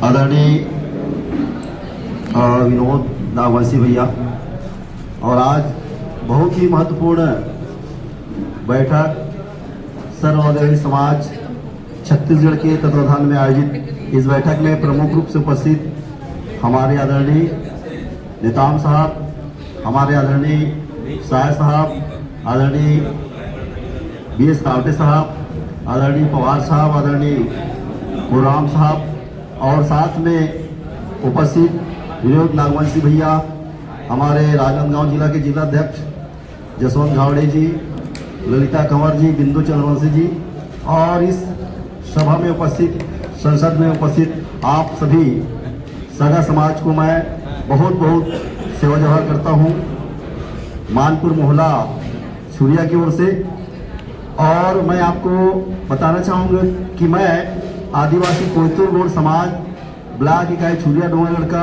आदरणीय विनोद नागवंशी भैया, और आज बहुत ही महत्वपूर्ण बैठक सर्वोदय समाज छत्तीसगढ़ के तत्वाधान में आयोजित इस बैठक में प्रमुख रूप से उपस्थित हमारे आदरणीय नेताम साहब, हमारे आदरणीय साय साहब, आदरणीय BS कावटे साहब, आदरणीय पवार साहब, आदरणीय गुराम साहब, और साथ में उपस्थित विनोद नागवंशी भैया, हमारे राजनांदगांव जिला के जिला अध्यक्ष जसवंत घावड़े जी, ललिता कंवर जी, बिंदु चंद्रवंशी जी, और इस सभा में उपस्थित, संसद में उपस्थित आप सभी सगा समाज को मैं बहुत बहुत सेवा जवाहर करता हूँ मानपुर मोहल्ला छुरिया की ओर से। और मैं आपको बताना चाहूँगा कि मैं आदिवासी कोयतुर गोड़ समाज ब्लॉक इकाई छुरिया डोंगरगढ़ का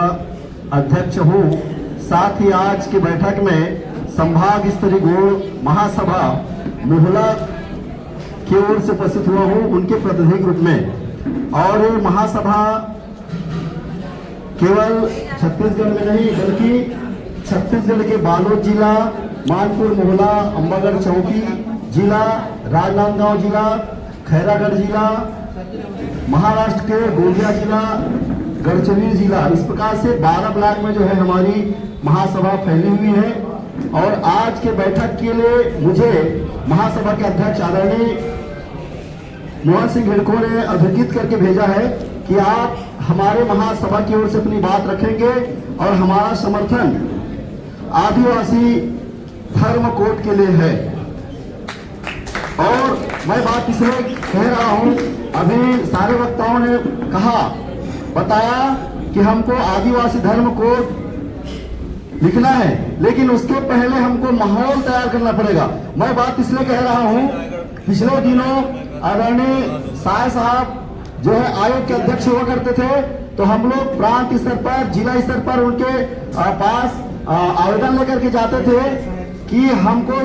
अध्यक्ष हूँ। साथ ही आज की बैठक में संभाग स्तरीय गोड़ महासभा मोहल्ला की ओर से उपस्थित हुआ हूँ उनके प्रतिनिधि रूप में। और ये महासभा केवल छत्तीसगढ़ में नहीं बल्कि छत्तीसगढ़ के बालोद जिला, मानपुर मोहल्ला, अंबागढ़ चौकी जिला, राजनांदगांव जिला, खैरागढ़ जिला, महाराष्ट्र के गोंदिया जिला, गढ़चिरौली जिला, इस प्रकार से 12 ब्लॉक में जो है हमारी महासभा फैली हुई है। और आज के बैठक के लिए मुझे महासभा के अध्यक्ष आदरणीय मोहन सिंह हिड़को ने अभिजीत करके भेजा है कि आप हमारे महासभा की ओर से अपनी बात रखेंगे और हमारा समर्थन आदिवासी धर्म कोड के लिए है। और मैं बात इसलिए कह रहा हूं, अभी सारे वक्ताओं ने बताया कि हमको आदिवासी धर्म कोड लिखना है, लेकिन उसके पहले हमको माहौल तैयार करना पड़ेगा। मैं बात इसलिए कह रहा हूं, पिछले दिनों आदरणीय साय साहब जो है आयोग के अध्यक्ष हुआ करते थे, तो हम लोग प्रांत स्तर पर, जिला स्तर पर उनके पास आवेदन लेकर के जाते थे कि हमको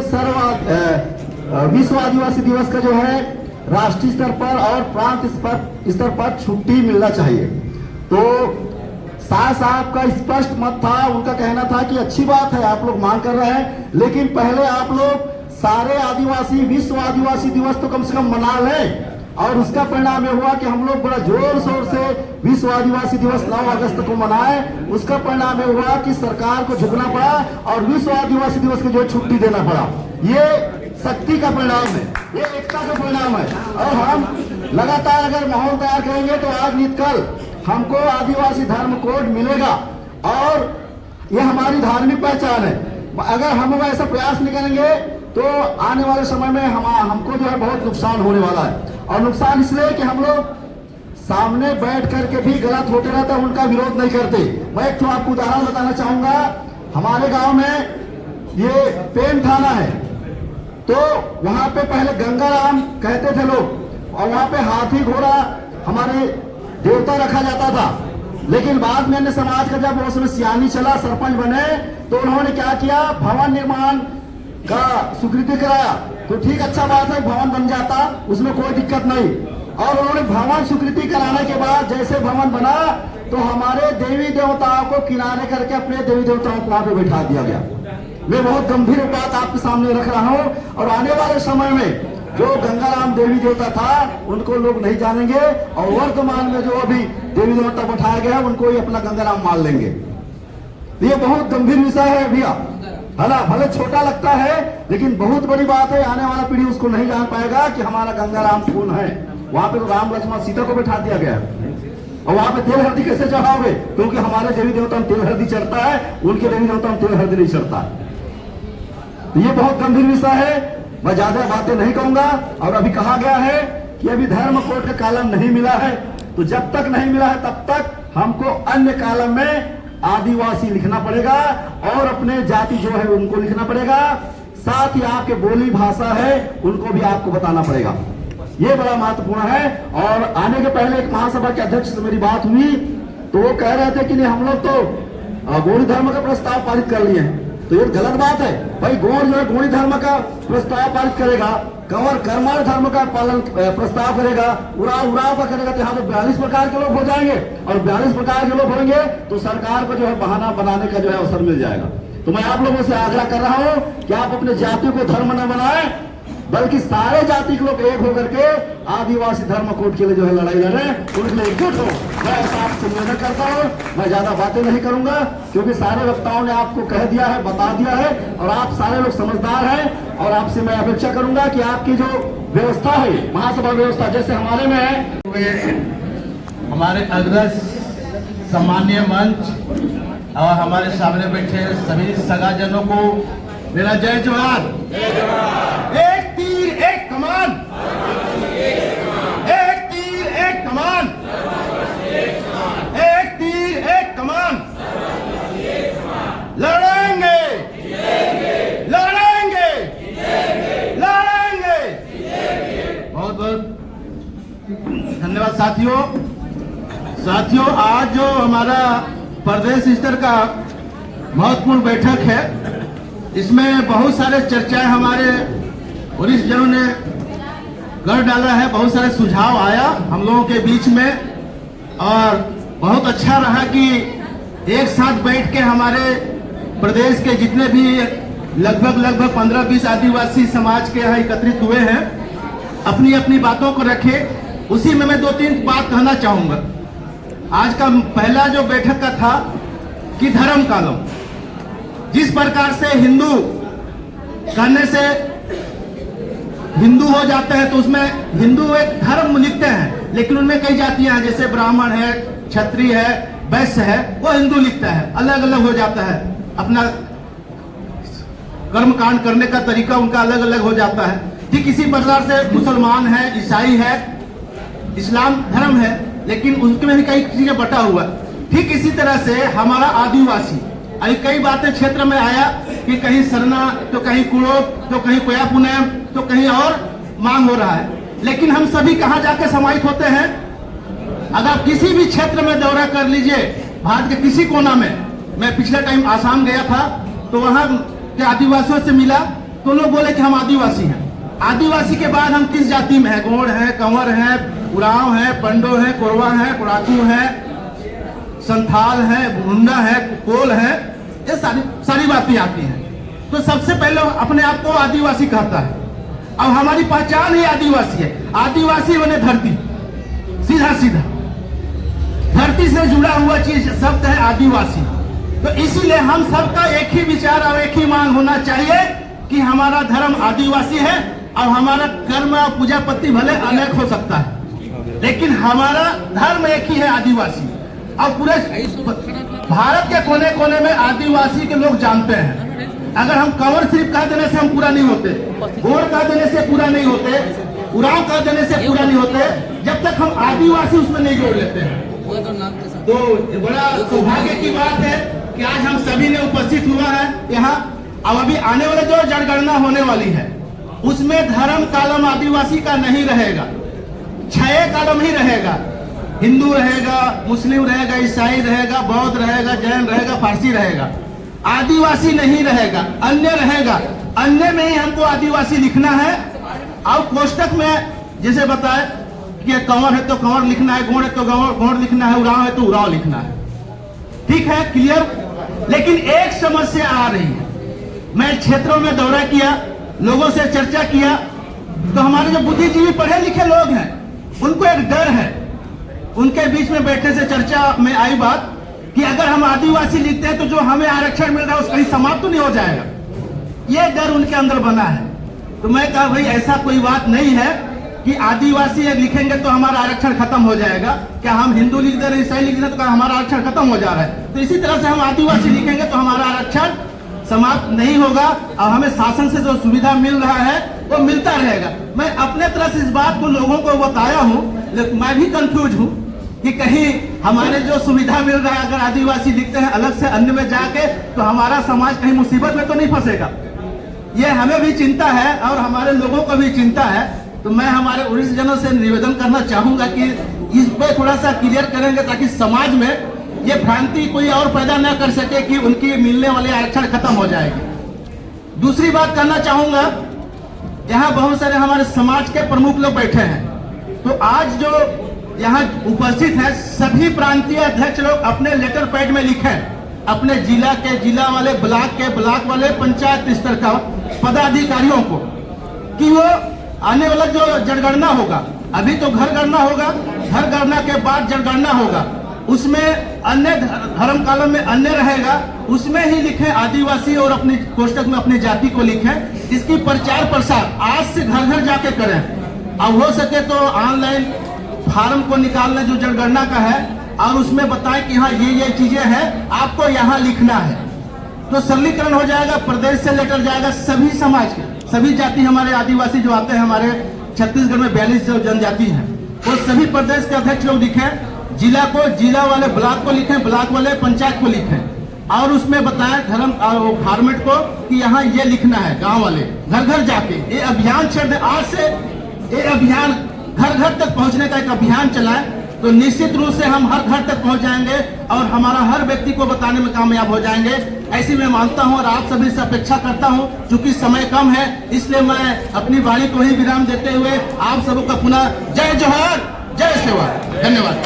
विश्व आदिवासी दिवस का जो है राष्ट्रीय स्तर पर और प्रांत स्तर पर छुट्टी मिलना चाहिए। तो शाह साहब का स्पष्ट मत था, उनका कहना था कि अच्छी बात है आप लोग मांग कर रहे हैं, लेकिन पहले आप लोग सारे आदिवासी विश्व आदिवासी दिवस तो कम से कम मना लें। और उसका परिणाम यह हुआ कि हम लोग बड़ा जोर शोर से विश्व आदिवासी दिवस 9 अगस्त को मनाए। उसका परिणाम यह हुआ कि सरकार को झुकना पड़ा और विश्व आदिवासी दिवस की जो छुट्टी देना पड़ा। ये शक्ति का परिणाम है, ये एकता का परिणाम है। और हम लगातार अगर माहौल तैयार करेंगे तो आज नहीं कल हमको आदिवासी धर्म कोड मिलेगा और ये हमारी धार्मिक पहचान है। अगर हम ऐसा प्रयास नहीं करेंगे तो आने वाले समय में हमको जो है बहुत नुकसान होने वाला है। और नुकसान इसलिए कि हम लोग सामने बैठ करके भी गलत होते रहते हैं, उनका विरोध नहीं करते। मैं एक आपको उदाहरण बताना चाहूंगा। हमारे गांव में ये पेन थाना है, तो वहां पे पहले गंगाराम कहते थे लोग, और वहां पे हाथी घोड़ा हमारे देवता रखा जाता था। लेकिन बाद में अन्य समाज का जब उसमें सियानी चला, सरपंच बने, तो उन्होंने क्या किया, भवन निर्माण का स्वीकृति कराया। तो ठीक, अच्छा बात है, भवन बन जाता, उसमें कोई दिक्कत नहीं। और उन्होंने भवन स्वीकृति कराने के बाद जैसे भवन बना तो हमारे देवी देवताओं को किनारे करके अपने देवी देवताओं को वहां पे बैठा दिया गया। मैं बहुत गंभीर बात आपके सामने रख रहा हूं। और आने वाले समय में जो गंगाराम देवी देवता था उनको लोग नहीं जानेंगे, और वर्तमान में जो अभी देवी देवता बैठाया गया है उनको ही अपना गंगाराम मान लेंगे। ये बहुत गंभीर विषय है भैया, है ना। भले छोटा लगता है लेकिन बहुत बड़ी बात है। आने वाला पीढ़ी उसको नहीं जान पाएगा कि हमारा गंगाराम कौन है। वहां पे तो राम लक्ष्मण सीता को बैठा दिया गया है। और वहां पे तेल हल्दी कैसे चढ़ाओगे, क्योंकि हमारे देवी देवता में तेल हल्दी चढ़ता है, उनके देवी देवता में तेल हल्दी नहीं चढ़ता। तो ये बहुत गंभीर विषय है, मैं ज्यादा बातें नहीं कहूंगा। और अभी कहा गया है कि अभी धर्म कोड का कॉलम नहीं मिला है, तो जब तक नहीं मिला है तब तक हमको अन्य कॉलम में आदिवासी लिखना पड़ेगा और अपने जाति जो है उनको लिखना पड़ेगा। साथ ही आपके बोली भाषा है उनको भी आपको बताना पड़ेगा। ये बड़ा महत्वपूर्ण है। और आने के पहले एक महासभा के अध्यक्ष से मेरी बात हुई, तो वो कह रहे थे कि नहीं हम लोग तो गौड़ी धर्म का प्रस्ताव पारित कर लिए हैं। तो ये गलत बात है भाई। गौड़ जो है गौड़ी धर्म का प्रस्ताव पारित करेगा कंवर कर्मार धर्म का पालन प्रस्ताव करेगा, उराव का करेगा, तो यहाँ तो 42 प्रकार के लोग हो जाएंगे, और 42 प्रकार के लोग होंगे तो सरकार को जो है बहाना बनाने का जो है अवसर मिल जाएगा। तो मैं आप लोगों से आग्रह कर रहा हूं कि आप अपने जाति को धर्म न बनाएं, बल्कि सारे जाति के लोग एक होकर के आदिवासी धर्म कोड के लिए जो है लड़ाई लड़ें, उनके लिए एकजुट हो। मैं ऐसा आपसे निवेदन करता हूं। मैं ज्यादा बातें नहीं करूंगा क्योंकि सारे वक्ताओं ने आपको कह दिया है, बता दिया है, और आप सारे लोग समझदार हैं। और आपसे मैं अपेक्षा करूंगा कि आपकी जो व्यवस्था है, महासभा व्यवस्था जैसे हमारे में है, हमारे अग्रज सम्मानीय मंच और हमारे सामने बैठे सभी सगाजनों को मेरा जय जोहार। एक तीर एक कमान, एक तीर एक कमान, एक तीर एक कमान, लड़ेंगे लड़ेंगे लड़ेंगे। बहुत बहुत धन्यवाद साथियों, आज जो हमारा प्रदेश स्तर का महत्वपूर्ण बैठक है, इसमें बहुत सारे चर्चाएं हमारे वरिष्ठ जनों ने कर डाला है, बहुत सारे सुझाव आया हम लोगों के बीच में, और बहुत अच्छा रहा कि एक साथ बैठ के हमारे प्रदेश के जितने भी लगभग 15-20 आदिवासी समाज के यहाँ एकत्रित हुए हैं, अपनी अपनी बातों को रखे। उसी में मैं 2-3 बात कहना चाहूंगा। आज का पहला जो बैठक का था कि धर्म कानून, जिस प्रकार से हिंदू कहने से हिंदू हो जाते हैं, तो उसमें हिंदू एक धर्म लिखते हैं, लेकिन उनमें कई जातियां हैं, जैसे ब्राह्मण है, क्षत्रिय है, वैश्य है, वो हिंदू लिखता है, अलग अलग हो जाता है, अपना कर्म कांड करने का तरीका उनका अलग अलग हो जाता है। ठीक इसी प्रकार से मुसलमान है, ईसाई है, इस्लाम धर्म है, लेकिन उसमें भी कई चीजें बटा हुआ। ठीक इसी तरह से हमारा आदिवासी, अभी कई बातें क्षेत्र में आया कि कहीं सरना, तो कहीं कुड़ो, तो कहीं कोयापुनेम, तो कहीं और मांग हो रहा है, लेकिन हम सभी कहां जाके समाहित होते हैं? अगर किसी भी क्षेत्र में दौरा कर लीजिए, भारत के किसी कोना में, मैं पिछले टाइम आसाम गया था, तो वहां के आदिवासियों से मिला, तो लोग बोले कि हम आदिवासी हैं। आदिवासी के बाद हम किस जाति में है? गोंड है, कंवर है, उरांव है, पंडो है, कोरवा है, कोड़ाकू है, संथाल है, मुंडा है, कोल है, ये सारी बातें आती हैं। तो सबसे पहले अपने आप को आदिवासी कहता है। अब हमारी पहचान ही आदिवासी है। आदिवासी बने धरती, सीधा सीधा धरती से जुड़ा हुआ चीज शब्द है आदिवासी। तो इसीलिए हम सबका एक ही विचार और एक ही मांग होना चाहिए कि हमारा धर्म आदिवासी है, और हमारा कर्म और पूजा पत्ति भले अनेक हो सकता है, लेकिन हमारा धर्म एक ही है, आदिवासी। और पूरे भारत के कोने कोने में आदिवासी के लोग जानते हैं। अगर हम कंवर सिर्फ कह देने से हम पूरा नहीं होते, गोड़ कह देने से पूरा नहीं होते, उरांव कह देने से पूरा नहीं होते, जब तक हम आदिवासी उसमें नहीं जोड़ लेते हैं। तो बड़ा सौभाग्य की बात है कि आज हम सभी ने उपस्थित हुआ है यहाँ। अब अभी आने वाले जो जनगणना होने वाली है, उसमें धर्म कालम आदिवासी का नहीं रहेगा, 6 कालम ही रहेगा। हिंदू रहेगा, मुस्लिम रहेगा, ईसाई रहेगा, बौद्ध रहेगा, जैन रहेगा, फारसी रहेगा, आदिवासी नहीं रहेगा, अन्य रहेगा। अन्य में ही हमको आदिवासी लिखना है, और कोष्टक में जैसे बताए कि कंवर है तो कंवर लिखना है, गोंड है तो गोंड लिखना है, उरांव है तो उरांव लिखना है। ठीक है, क्लियर। लेकिन एक समस्या आ रही है। मैं क्षेत्रों में दौरा किया, लोगों से चर्चा किया, तो हमारे जो बुद्धिजीवी पढ़े लिखे लोग हैं, उनको एक डर है। उनके बीच में बैठने से चर्चा में आई बात कि अगर हम आदिवासी लिखते हैं तो जो हमें आरक्षण मिल रहा है उसका कहीं समाप्त तो नहीं हो जाएगा। ये डर उनके अंदर बना है। तो मैं कहा भाई ऐसा कोई बात नहीं है कि आदिवासी लिखेंगे तो हमारा आरक्षण खत्म हो जाएगा। क्या हम हिंदू लिख दे रहे, ईसाई लिख दे रहे तो हमारा आरक्षण खत्म हो जा रहा है? तो इसी तरह से हम आदिवासी लिखेंगे तो हमारा आरक्षण समाप्त नहीं होगा, और हमें शासन से जो सुविधा मिल रहा है वो मिलता रहेगा। मैं अपने तरह से इस बात को लोगों को बताया हूँ, लेकिन मैं भी कंफ्यूज हूँ कि कहीं हमारे जो सुविधा मिल रहा है, अगर आदिवासी लिखते हैं अलग से अन्य में जाके, तो हमारा समाज कहीं मुसीबत में तो नहीं फंसेगा। ये हमें भी चिंता है और हमारे लोगों को भी चिंता है। तो मैं हमारे वरिष्ठ जनों से निवेदन करना चाहूंगा कि इस पे थोड़ा सा क्लियर करेंगे, ताकि समाज में ये भ्रांति कोई और पैदा न कर सके कि उनकी मिलने वाले आरक्षण खत्म हो जाएगी। दूसरी बात करना चाहूंगा, यहाँ बहुत सारे हमारे समाज के प्रमुख लोग बैठे हैं। तो आज जो यहाँ उपस्थित है सभी प्रांतीय अध्यक्ष लोग अपने लेटर पैड में लिखें अपने जिला के जिला वाले, ब्लॉक के ब्लॉक वाले, पंचायत स्तर का पदाधिकारियों को कि वो आने वाला जो जनगणना होगा, अभी तो घर गणना होगा, घर गणना के बाद जनगणना होगा, उसमें अन्य धर्म कालम में अन्य रहेगा, उसमें ही लिखें आदिवासी और अपनी कोष्टक में अपनी जाति को लिखें। इसकी प्रचार प्रसार आज से घर घर जाके करें। अब हो सके तो ऑनलाइन फार्म को निकालना जो जनगणना का है और उसमें बताएं कि हाँ ये चीजें हैं, आपको यहाँ लिखना है, तो सरलीकरण हो जाएगा। प्रदेश से लेटर जाएगा सभी समाज के, सभी जाति, हमारे आदिवासी जो आते हैं, हमारे छत्तीसगढ़ में 42 जो जनजाति हैं, वो सभी प्रदेश के अध्यक्ष लोग लिखें, जिला को जिला वाले, ब्लॉक को लिखें, ब्लॉक वाले पंचायत को लिखें और उसमें बताएं धर्म फॉर्मेट को कि यहाँ ये लिखना है। गांव वाले घर घर जाके ये अभियान छेड़ दें। आज से ये अभियान घर घर तक पहुंचने का एक अभियान चलाएं, तो निश्चित रूप से हम हर घर तक पहुंच जाएंगे और हमारा हर व्यक्ति को बताने में कामयाब हो जाएंगे, ऐसी मैं मानता हूं और आप सभी से अपेक्षा करता हूं। चूंकि समय कम है, इसलिए मैं अपनी वाणी को ही विराम देते हुए आप सबों का पुनः जय जोहार, जय सेवा, धन्यवाद।